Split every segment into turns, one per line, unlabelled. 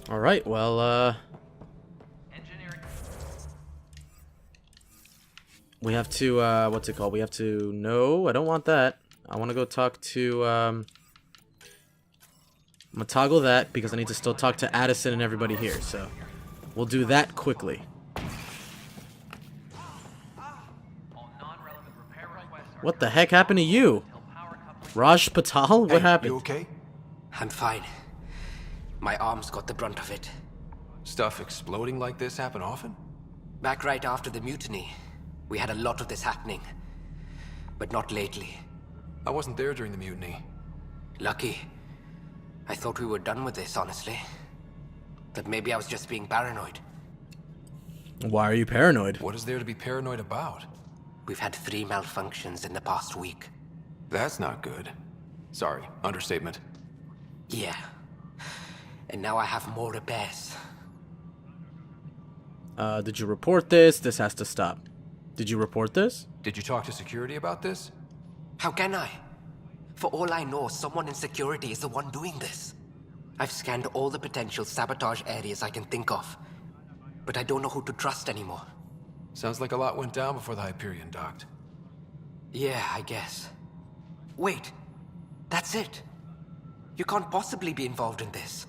Alright, well, we have to, what's it called? We have to, no, I don't want that. I want to go talk to, I'm gonna toggle that because I need to still talk to Addison and everybody here, so we'll do that quickly. What the heck happened to you? Raj Patal? What happened?
You okay?
I'm fine. My arms got the brunt of it.
Stuff exploding like this happen often?
Back right after the mutiny, we had a lot of this happening. But not lately.
I wasn't there during the mutiny.
Lucky. I thought we were done with this, honestly. But maybe I was just being paranoid.
Why are you paranoid?
What is there to be paranoid about?
We've had 3 malfunctions in the past week.
That's not good. Sorry, understatement.
Yeah. And now I have more repairs.
Did you report this? This has to stop. Did you report this?
Did you talk to security about this?
How can I? For all I know, someone in security is the one doing this. I've scanned all the potential sabotage areas I can think of. But I don't know who to trust anymore.
Sounds like a lot went down before the Hyperion docked.
Yeah, I guess. Wait. That's it. You can't possibly be involved in this.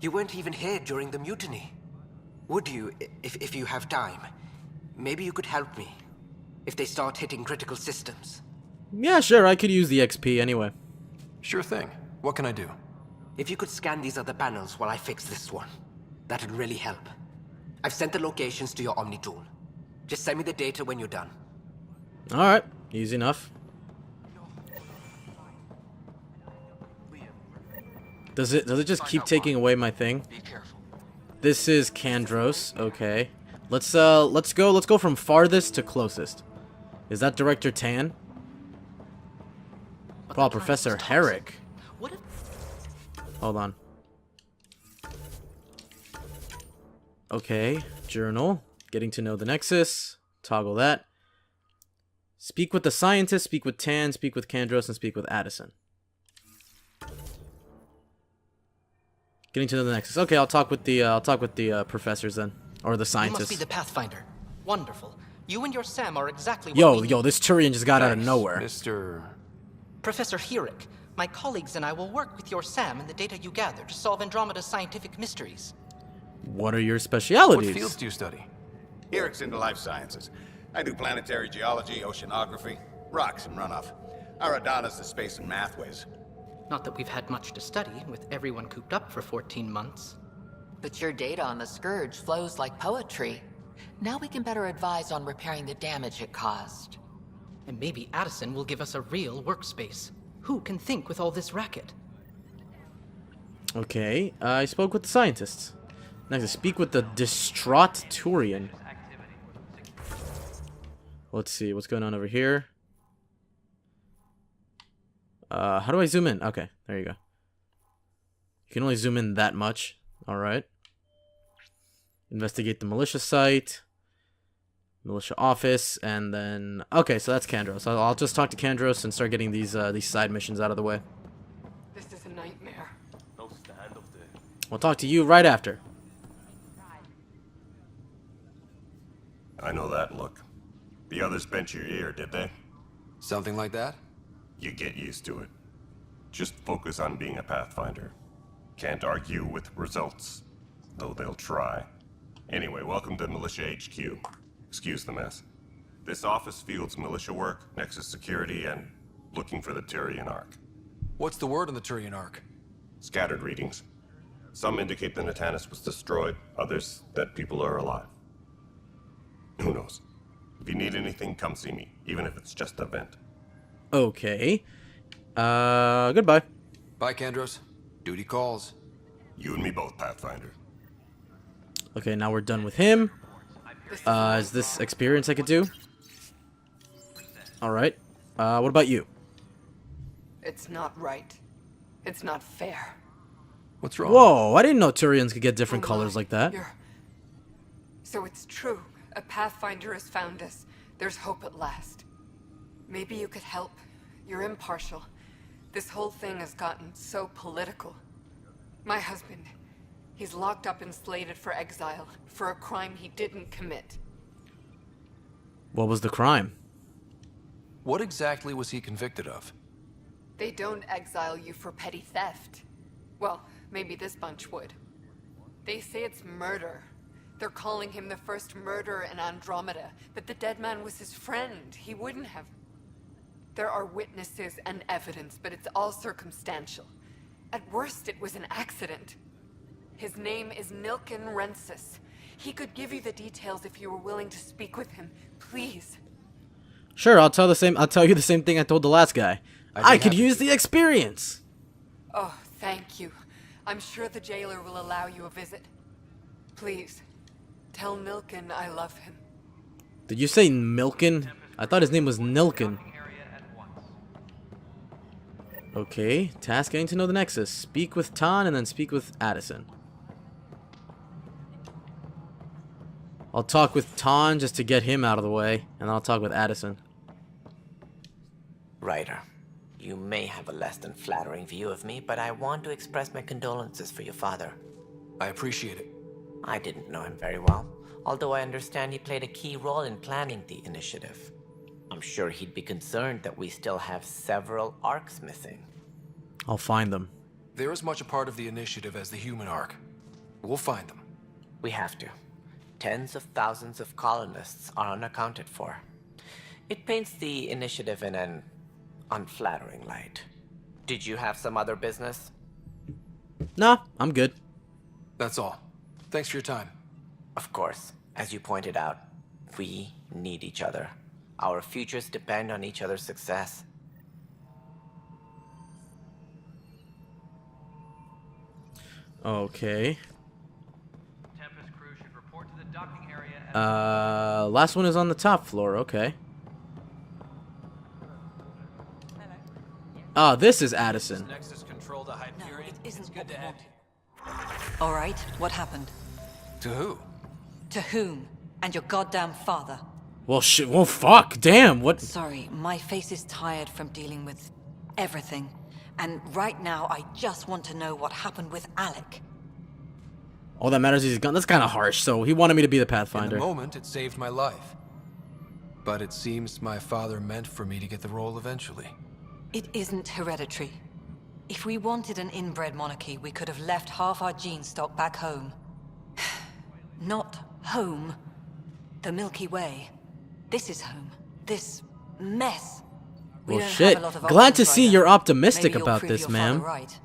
You weren't even here during the mutiny. Would you, if you have time? Maybe you could help me. If they start hitting critical systems.
Yeah, sure, I could use the XP anyway.
Sure thing. What can I do?
If you could scan these other panels while I fix this one, that'd really help. I've sent the locations to your Omni tool. Just send me the data when you're done.
Alright, easy enough. Does it just keep taking away my thing? This is Kandros, okay. Let's go from farthest to closest. Is that Director Tan? Oh, Professor Herrick. Hold on. Okay, journal. Getting to know the Nexus. Toggle that. Speak with the scientist, speak with Tan, speak with Kandros, and speak with Addison. Getting to know the Nexus. Okay, I'll talk with the professors then, or the scientists.
You must be the Pathfinder. Wonderful. You and your Sam are exactly what we
Yo,
need.
this Turian just got out of nowhere.
Mr.
Professor Herrick, my colleagues and I will work with your Sam and the data you gather to solve Andromeda's scientific mysteries.
What are your specialities?
What fields do you study?
Herrick's into life sciences. I do planetary geology, oceanography, rocks and runoff. Aradana's the space and math whiz.
Not that we've had much to study, with everyone cooped up for 14 months.
But your data on the Scourge flows like poetry. Now we can better advise on repairing the damage it caused.
And maybe Addison will give us a real workspace. Who can think with all this racket?
Okay, I spoke with the scientists. Next, I speak with the distraught Turian. Let's see, what's going on over here? How do I zoom in? Okay, there you go. You can only zoom in that much. Alright. Investigate the militia site. Militia office, and then... Okay, so that's Kandros. I'll just talk to Kandros and start getting these side missions out of the way.
This is a nightmare.
We'll talk to you right after.
I know that look. The others bent your ear, did they?
Something like that?
You get used to it. Just focus on being a Pathfinder. Can't argue with results, though they'll try. Anyway, welcome to Militia HQ. Excuse the mess. This office fields militia work, Nexus security, and looking for the Turian Ark.
What's the word on the Turian Ark?
Scattered readings. Some indicate the Natanus was destroyed, others that people are alive. Who knows? If you need anything, come see me, even if it's just a vent.
Okay. Goodbye.
Bye, Kandros. Duty calls.
You and me both, Pathfinder.
Okay, now we're done with him. Is this experience I could do? Alright. What about you?
It's not right. It's not fair.
What's wrong?
Whoa, I didn't know Turians could get different
Oh
colors
my,
like that.
So it's true. A Pathfinder has found us. There's hope at last. Maybe you could help. You're impartial. This whole thing has gotten so political. My husband, He's locked up and slated for exile for a crime he didn't commit.
What was the crime?
What exactly was he convicted of?
They don't exile you for petty theft. Well, maybe this bunch would. They say it's murder. They're calling him the first murderer in Andromeda, but the dead man was his friend. He wouldn't have. There are witnesses and evidence, but it's all circumstantial. At worst, it was an accident. His name is Nilken Rensis. He could give you the details if you were willing to speak with him. Please.
Sure, I'll tell you the same thing I told the last guy. I could use the experience.
Oh, thank you. I'm sure the jailer will allow you a visit. Please, tell Nilken I love him.
Did you say Milken? I thought his name was Nilken. Okay, task getting to know the Nexus. Speak with Tan and then speak with Addison. I'll talk with Tan just to get him out of the way, and I'll talk with Addison.
Ryder, you may have a less than flattering view of me, but I want to express my condolences for your father.
I appreciate it.
I didn't know him very well, although I understand he played a key role in planning the initiative. I'm sure he'd be concerned that we still have several arcs missing.
I'll find them.
They're as much a part of the initiative as the human arc. We'll find them.
We have to. Tens of thousands of colonists are unaccounted for. It paints the initiative in an unflattering light. Did you have some other business?
Nah, I'm good.
That's all. Thanks for your time.
Of course. As you pointed out, we need each other. Our futures depend on each other's success.
Okay. Last one is on the top floor, okay. Ah, this is Addison.
No, it isn't what we want. All right, what happened?
To who?
To whom? And your goddamn father.
Well, shit. Well, fuck. Damn. What?
Sorry, my face is tired from dealing with everything. And right now, I just want to know what happened with Alec.
All that matters is he's gone. That's kind of harsh. So he wanted me to be the Pathfinder.
In the moment, it saved my life. But it seems my father meant for me to get the role eventually.
It isn't hereditary. If we wanted an inbred monarchy, we could have left half our gene stock back home. Not home. The Milky Way. This is home. This mess. We
Well,
don't
shit.
have a lot of
Glad to
options,
see
Ryder.
you're optimistic
Maybe you'll
about
prove
this,
your
ma'am.
father right.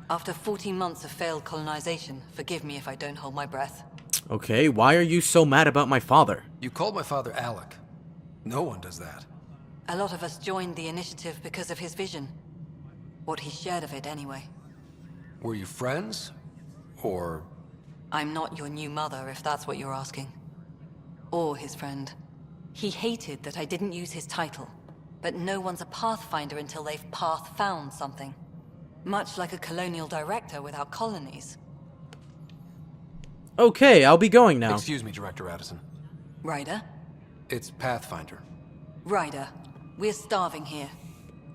After 14 months of failed colonization, forgive me if I don't hold my breath.
Okay, why are you so mad about my father?
You called my father Alec. No one does that.
A lot of us joined the initiative because of his vision. What he shared of it, anyway.
Were you friends? Or...
I'm not your new mother, if that's what you're asking. Or his friend. He hated that I didn't use his title. But no one's a Pathfinder until they've path-found something. Much like a colonial director without colonies.
Okay, I'll be going now.
Excuse me, Director Addison.
Ryder?
It's Pathfinder.
Ryder, we're starving here.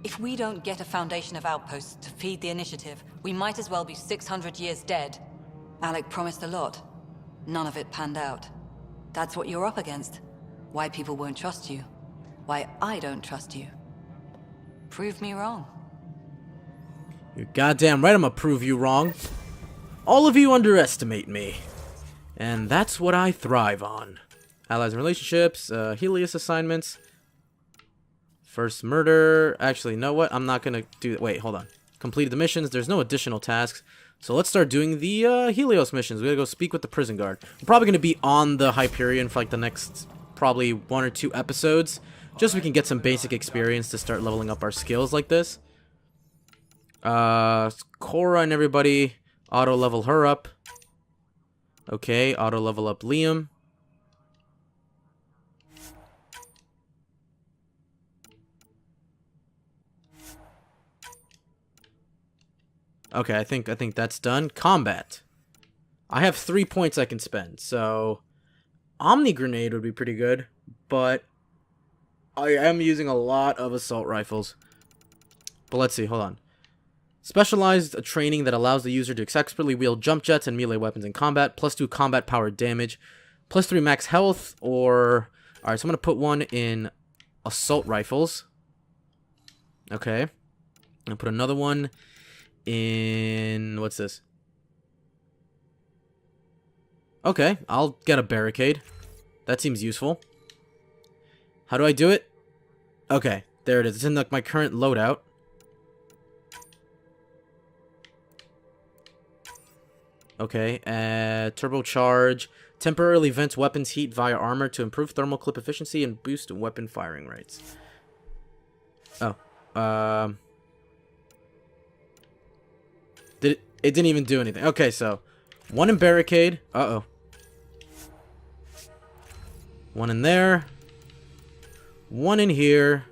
If we don't get a foundation of outposts to feed the initiative, we might as well be 600 years dead. Alec promised a lot. None of it panned out. That's what you're up against. Why people won't trust you. Why I don't trust you. Prove me wrong.
You're goddamn right I'm gonna prove you wrong. All of you underestimate me. And that's what I thrive on. Allies and relationships, Helios assignments. First murder. Actually, you know what? I'm not gonna do... Wait, hold on. Completed the missions. There's no additional tasks. So let's start doing the Helios missions. We gotta go speak with the prison guard. We're probably gonna be on the Hyperion for like the next probably 1 or 2 episodes. Just so we can get some basic experience to start leveling up our skills like this. Cora and everybody auto level her up. Okay, auto level up Liam. Okay, I think that's done. Combat. I have 3 points I can spend, so Omni Grenade would be pretty good, but I am using a lot of assault rifles. But let's see, hold on. Specialized training that allows the user to expertly wield jump jets and melee weapons in combat. +2 combat powered damage. +3 max health, or... Alright, so I'm going to put one in assault rifles. Okay. And put another one in... What's this? Okay, I'll get a barricade. That seems useful. How do I do it? Okay, there it is. It's in my current loadout. Okay, turbocharge. Temporarily vents weapons heat via armor to improve thermal clip efficiency and boost weapon firing rates. Oh, it didn't even do anything. Okay, so one in barricade. Uh-oh. One in there. One in here.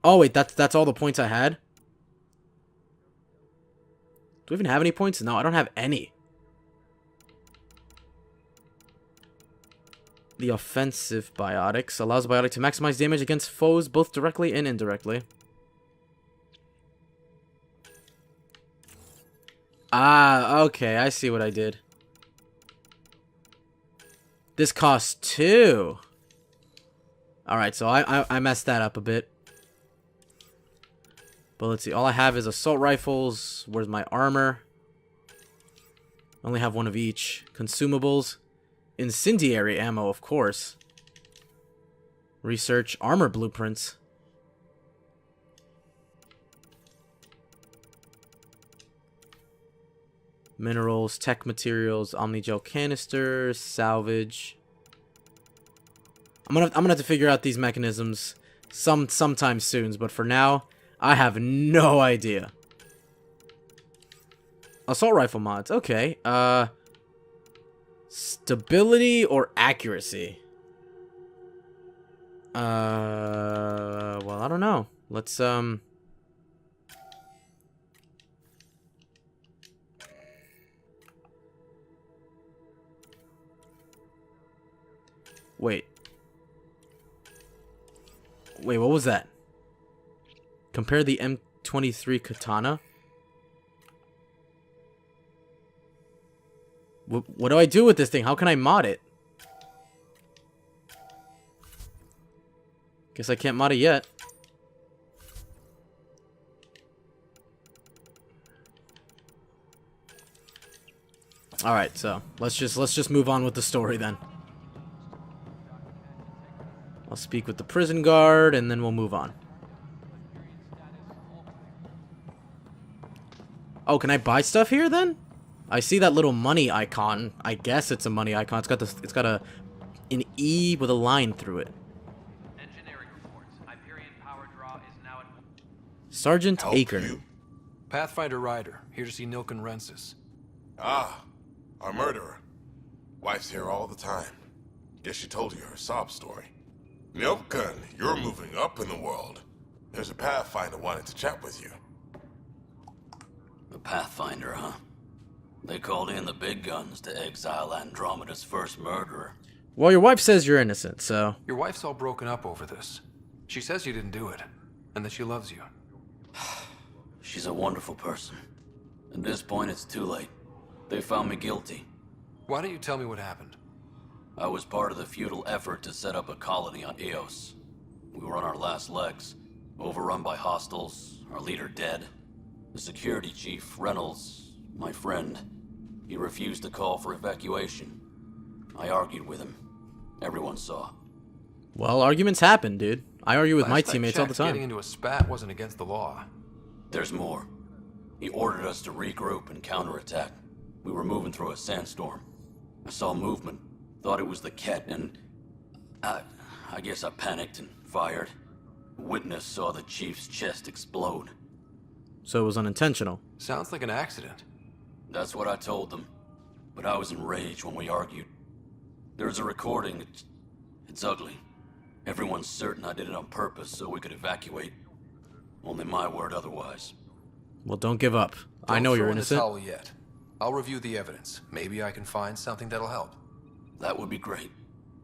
Oh wait, that's all the points I had? Do I even have any points? No, I don't have any. The offensive biotics allows the biotic to maximize damage against foes both directly and indirectly. Ah, okay, I see what I did. This costs 2. Alright, so I messed that up a bit. But let's see, all I have is assault rifles. Where's my armor? I only have one of each. Consumables. Incendiary ammo, of course. Research armor blueprints. Minerals, tech materials, omnigel canisters, salvage. I'm gonna have to figure out these mechanisms sometime soon, but for now, I have no idea. Assault rifle mods, okay. Stability or accuracy? Well, I don't know. Let's, Wait, what was that? Compare the M23 katana? What do I do with this thing? How can I mod it? Guess I can't mod it yet. Alright, so let's just move on with the story then. I'll speak with the prison guard and then we'll move on. Oh, can I buy stuff here then? I see that little money icon. I guess it's a money icon. It's got an E with a line through it.
Engineering reports. Hyperion power draw is now at
Sergeant
Help
Aker.
you. Pathfinder Ryder, here to see Nilken Rensis.
Ah, our murderer. Wife's here all the time. Guess she told you her sob story. Nilken, you're moving up in the world. There's a Pathfinder wanting to chat with you.
The Pathfinder, huh? They called in the big guns to exile Andromeda's first murderer.
Well, your wife says you're innocent, so...
Your wife's all broken up over this. She says you didn't do it, and that she loves you.
She's a wonderful person. At this point, it's too late. They found me guilty.
Why don't you tell me what happened?
I was part of the futile effort to set up a colony on Eos. We were on our last legs, overrun by hostiles, our leader dead. The security chief, Reynolds, my friend, he refused to call for evacuation. I argued with him. Everyone saw.
Well, arguments happen, dude. I argue with my teammates all the time.
Getting into a spat wasn't against the law.
There's more. He ordered us to regroup and counterattack. We were moving through a sandstorm. I saw movement, thought it was the Ket, and I guess I panicked and fired. A witness saw the chief's chest explode.
So it was unintentional.
Sounds like an accident.
That's what I told them. But I was enraged when we argued. There's a recording. It's ugly. Everyone's certain I did it on purpose so we could evacuate. Only my word otherwise.
Well, don't give up. I know you're innocent.
Don't throw in the towel yet. I'll review the evidence. Maybe I can find something that'll help.
That would be great.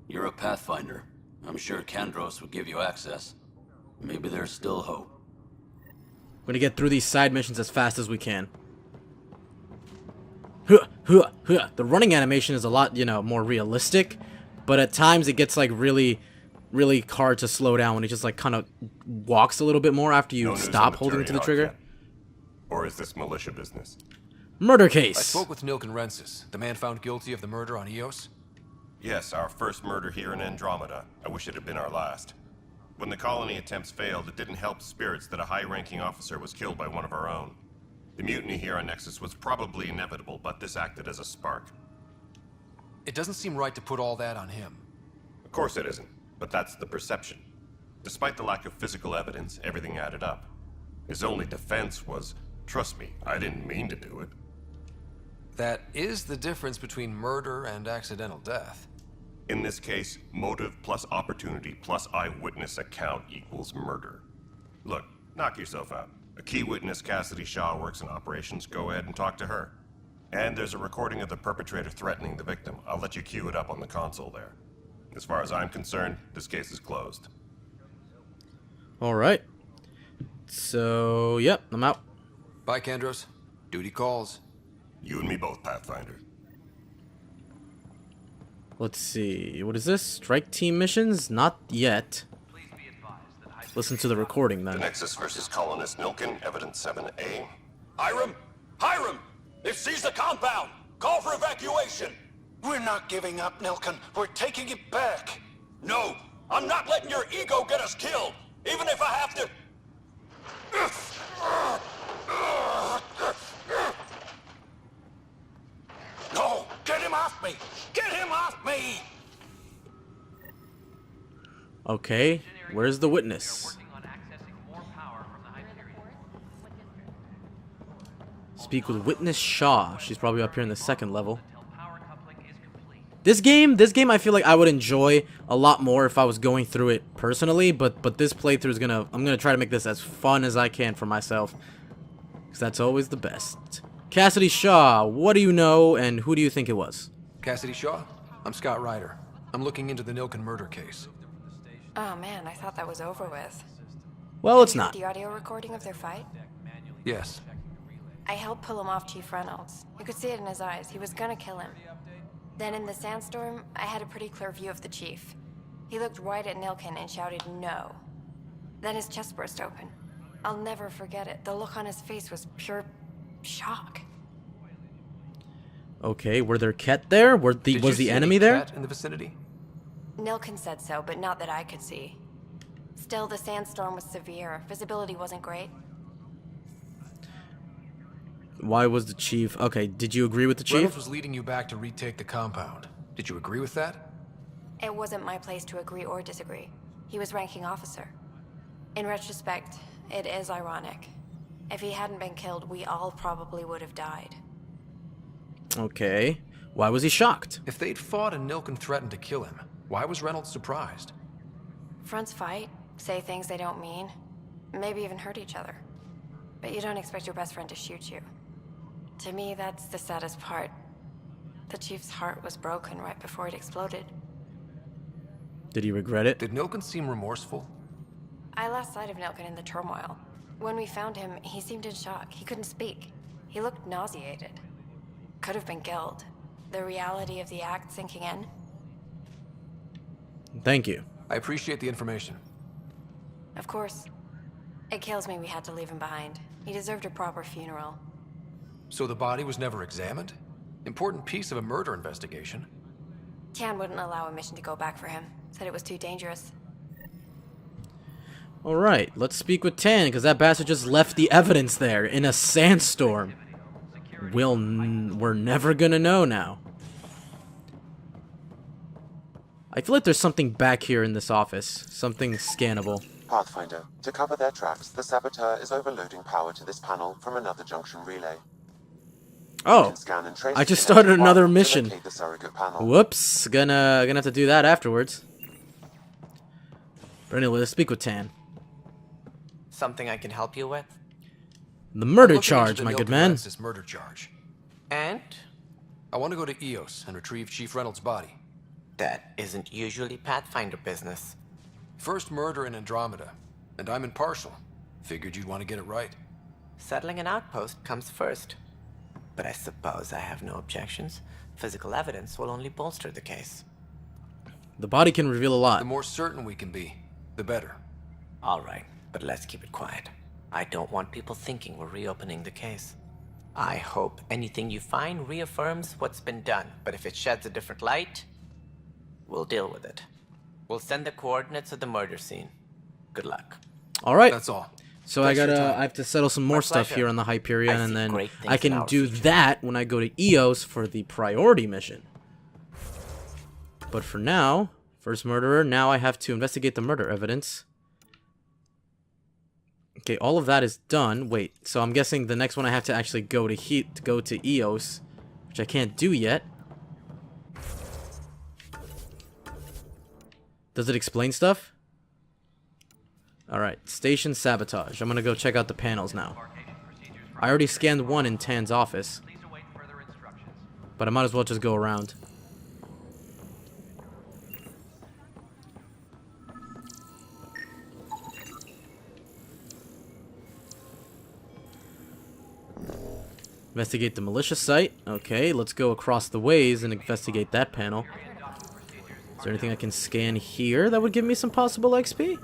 You're a Pathfinder. I'm sure Kandros would give you access. Maybe there's still hope.
We're gonna get through these side missions as fast as we can. The running animation is a lot, you know, more realistic, but at times it gets like really hard to slow down when he just like kind of walks a little bit more after you stop holding to the trigger.
Or is this militia business?
Murder case.
I spoke with Nilken Rensis, the man found guilty of the murder on Eos.
Yes, our first murder here in Andromeda. I wish it had been our last. When the colony attempts failed, it didn't help spirits that a high-ranking officer was killed by one of our own. The mutiny here on Nexus was probably inevitable, but this acted as a spark.
It doesn't seem right to put all that on him.
Of course it isn't, but that's the perception. Despite the lack of physical evidence, everything added up. His only defense was, trust me, I didn't mean to do it.
That is the difference between murder and accidental death.
In this case, motive plus opportunity plus eyewitness account equals murder. Look, knock yourself out. A key witness, Cassidy Shaw, works in operations. Go ahead and talk to her. And there's a recording of the perpetrator threatening the victim. I'll let you cue it up on the console there. As far as I'm concerned, this case is closed.
Alright. So, yep, I'm out.
Bye, Kandros. Duty calls.
You and me both, Pathfinder.
Let's see. What is this? Strike team missions? Not yet. Listen to the recording then.
The Nexus versus Colonist Nilken, Evidence 7A.
Hiram! Hiram! They've seized the compound! Call for evacuation! We're not giving up, Nilken. We're taking it back. No! I'm not letting your ego get us killed! Even if I have to... No! Get him off me! Get him off me!
Okay, where's the witness? Speak with Witness Shaw. She's probably up here in the second level. This game I feel like I would enjoy a lot more if I was going through it personally, but this playthrough is I'm gonna try to make this as fun as I can for myself, because that's always the best. Cassidy Shaw, what do you know, and who do you think it was?
Cassidy Shaw? I'm Scott Ryder. I'm looking into the Nilken murder case.
Oh man, I thought that was over with.
Well, it's not.
The audio recording of their fight?
Yes.
I helped pull him off Chief Reynolds. You could see it in his eyes. He was gonna kill him. Then in the sandstorm, I had a pretty clear view of the Chief. He looked right at Nilken and shouted no. Then his chest burst open. I'll never forget it. The look on his face was pure shock.
Okay, were there Ket there? Was the enemy there?
Ket in the vicinity?
Nilken said so, but not that I could see. Still, the sandstorm was severe. Visibility wasn't great.
Why was the Chief... Okay, did you agree with the Chief?
Reynolds was leading you back to retake the compound. Did you agree with that?
It wasn't my place to agree or disagree. He was ranking officer. In retrospect, it is ironic. If he hadn't been killed, we all probably would have died.
Okay. Why was he shocked?
If they'd fought and Nilken threatened to kill him, why was Reynolds surprised?
Fronts fight, say things they don't mean, maybe even hurt each other. But you don't expect your best friend to shoot you. To me, that's the saddest part. The Chief's heart was broken right before it exploded.
Did he regret it?
Did Nilken seem remorseful?
I lost sight of Nilken in the turmoil. When we found him, he seemed in shock. He couldn't speak. He looked nauseated. Could have been guilt. The reality of the act sinking in.
Thank you.
I appreciate the information.
Of course. It kills me we had to leave him behind. He deserved a proper funeral.
So the body was never examined? Important piece of a murder investigation.
Tian wouldn't allow a mission to go back for him. Said it was too dangerous.
Alright, let's speak with Tan, because that bastard just left the evidence there in a sandstorm. We're never gonna know now. I feel like there's something back here in this office. Something scannable.
Pathfinder, to cover their tracks, the saboteur is overloading power to this panel from another junction relay.
Oh, I just started another mission. Whoops, gonna have to do that afterwards. But anyway, let's speak with Tan.
Something I can help you with?
The murder charge, my good man.
This murder charge.
And?
I want to go to Eos and retrieve Chief Reynolds' body.
That isn't usually Pathfinder business.
First murder in Andromeda, and I'm impartial. Figured you'd want to get it right.
Settling an outpost comes first. But I suppose I have no objections. Physical evidence will only bolster the case.
The body can reveal a lot.
The more certain we can be, the better.
All right, but let's keep it quiet. I don't want people thinking we're reopening the case. I hope anything you find reaffirms what's been done, but if it sheds a different light, we'll deal with it. We'll send the coordinates of the murder scene. Good luck.
All right.
That's all.
So I have to settle some more stuff here on the Hyperion, and then I can do that when I go to Eos for the priority mission. But for now, first murderer, now I have to investigate the murder evidence. Okay, all of that is done. Wait, so I'm guessing the next one I have to actually go to Eos, which I can't do yet. Does it explain stuff? Alright, station sabotage. I'm gonna go check out the panels now. I already scanned one in Tan's office, but I might as well just go around. Investigate the militia site. Okay, let's go across the ways and investigate that panel. Is there anything I can scan here that would give me some possible XP?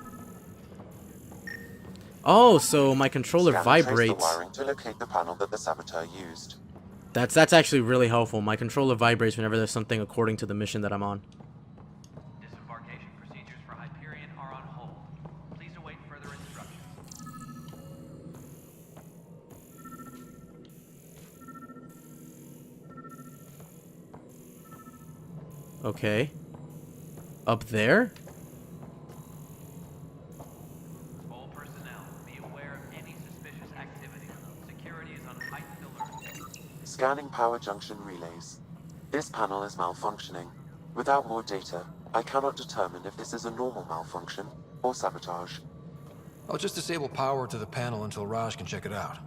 Oh, so my controller vibrates.
The wiring to locate the panel that the saboteur used.
That's actually really helpful. My controller vibrates whenever there's something according to the mission that I'm on.
Disembarkation procedures for Hyperion are on hold. Please await further instructions.
Okay. Up there?
All personnel, be aware of any suspicious activity. Security is on heightened alert.
Scanning power junction relays. This panel is malfunctioning. Without more data, I cannot determine if this is a normal malfunction or sabotage.
I'll just disable power to the panel until Raj can check it out.